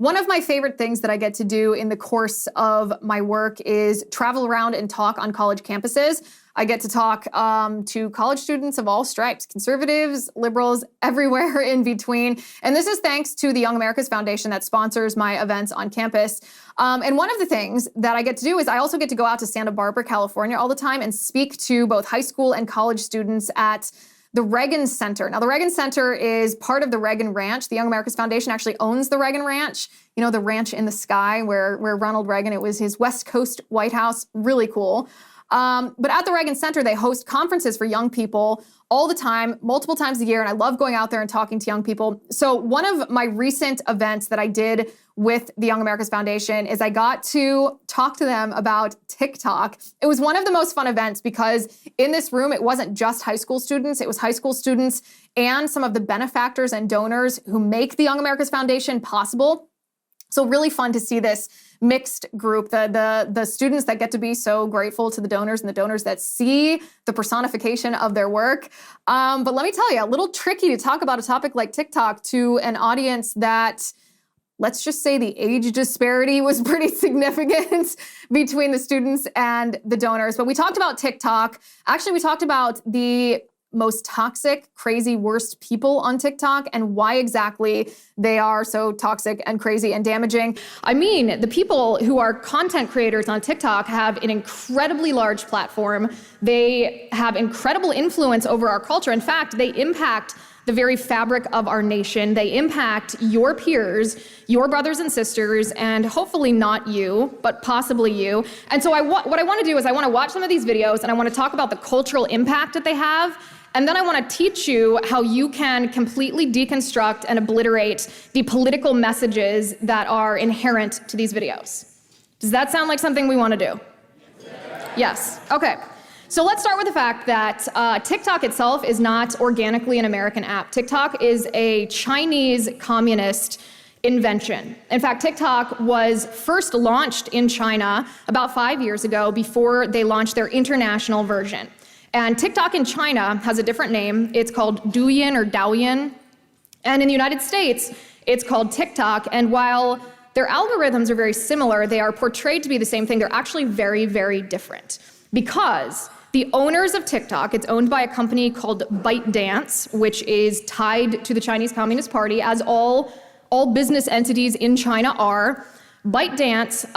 One of my favorite things that I get to do in the course of my work is travel around and talk on college campuses. I get to talk to college students of all stripes, conservatives, liberals, everywhere in between. And this is thanks to the Young America's Foundation that sponsors my events on campus. And one of the things that I get to do is I also get to go out to Santa Barbara, California all the time and speak to both high school and college students at the Reagan Center. Now, the Reagan Center is part of the Reagan Ranch. The Young America's Foundation actually owns the Reagan Ranch, you know, the ranch in the sky where Ronald Reagan, it was his West Coast White House, really cool. But at the Reagan Center, they host conferences for young people all the time, multiple times a year, and I love going out there and talking to young people. So one of my recent events that I did with the Young America's Foundation is I got to talk to them about TikTok. It was one of the most fun events because in this room, it wasn't just high school students, it was high school students and some of the benefactors and donors who make the Young America's Foundation possible. So really fun to see this mixed group, the students that get to be so grateful to the donors and the donors that see the personification of their work. But let me tell you, a little tricky to talk about a topic like TikTok to an audience that, let's just say the age disparity was pretty significant between the students and the donors. But we talked about TikTok. Actually, we talked about the most toxic, crazy, worst people on TikTok and why exactly they are so toxic and crazy and damaging. I mean, the people who are content creators on TikTok have an incredibly large platform. They have incredible influence over our culture. In fact, they impact the very fabric of our nation. They impact your peers, your brothers and sisters, and hopefully not you, but possibly you. And so what I want to do is I want to watch some of these videos and I want to talk about the cultural impact that they have. And then I want to teach you how you can completely deconstruct and obliterate the political messages that are inherent to these videos. Does that sound like something we want to do? Yes. Okay. So let's start with the fact that TikTok itself is not organically an American app. TikTok is a Chinese communist invention. In fact, TikTok was first launched in China about 5 years ago before they launched their international version. And TikTok in China has a different name. It's called Douyin or Douyin. And in the United States, it's called TikTok. And while their algorithms are very similar, they are portrayed to be the same thing. They're actually very, very different. Because the owners of TikTok, it's owned by a company called ByteDance, which is tied to the Chinese Communist Party, as all business entities in China are. ByteDance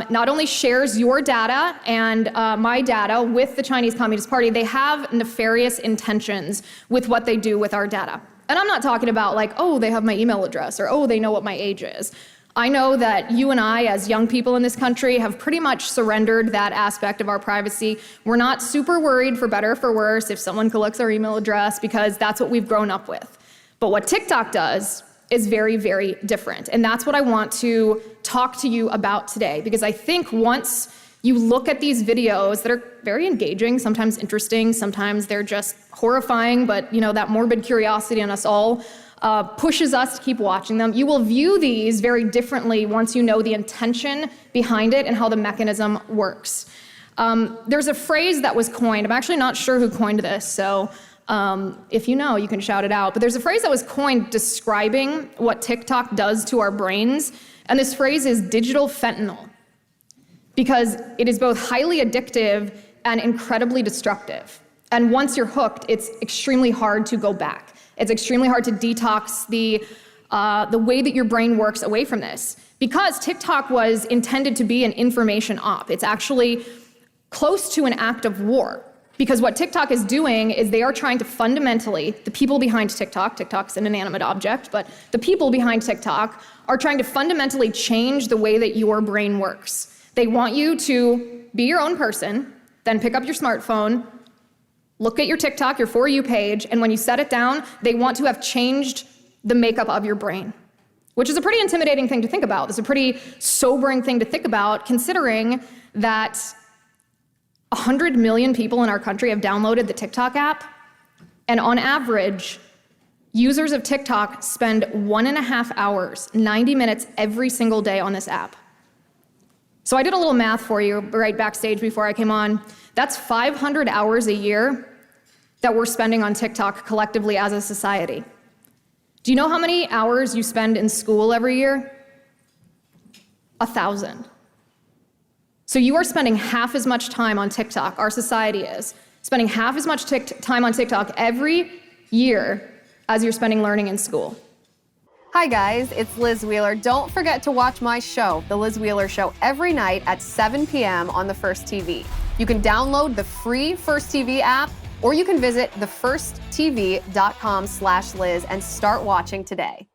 not only shares your data and my data with the Chinese Communist Party, they have nefarious intentions with what they do with our data. And I'm not talking about like, oh, they have my email address or, oh, they know what my age is. I know that you and I, as young people in this country, have pretty much surrendered that aspect of our privacy. We're not super worried, for better or for worse, if someone collects our email address because that's what we've grown up with. But what TikTok does is very, very different. And that's what I want to talk to you about today, because I think once you look at these videos that are very engaging, sometimes interesting, sometimes they're just horrifying, but you know, that morbid curiosity in us all pushes us to keep watching them. You will view these very differently once you know the intention behind it and how the mechanism works. There's a phrase that was coined. I'm actually not sure who coined this, so if you know, you can shout it out. But there's a phrase that was coined describing what TikTok does to our brains, and this phrase is digital fentanyl, because it is both highly addictive and incredibly destructive. And once you're hooked, it's extremely hard to go back. It's extremely hard to detox the way that your brain works away from this. Because TikTok was intended to be an information op, it's actually close to an act of war. Because what TikTok is doing is they are trying to fundamentally, the people behind TikTok's an inanimate object, but the people behind TikTok are trying to fundamentally change the way that your brain works. They want you to be your own person, then pick up your smartphone, look at your TikTok, your For You page, and when you set it down, they want to have changed the makeup of your brain, which is a pretty intimidating thing to think about. It's a pretty sobering thing to think about, considering that 100 million people in our country have downloaded the TikTok app, and on average, users of TikTok spend 1.5 hours, 90 minutes every single day on this app. So I did a little math for you right backstage before I came on. That's 500 hours a year that we're spending on TikTok collectively as a society. Do you know how many hours you spend in school every year? 1,000. So you are spending half as much time on TikTok, our society is, spending half as much time on TikTok every year as you're spending learning in school. Hi guys, it's Liz Wheeler. Don't forget to watch my show, The Liz Wheeler Show, every night at 7 p.m. on the First TV. You can download the free First TV app, or you can visit thefirsttv.com/Liz and start watching today.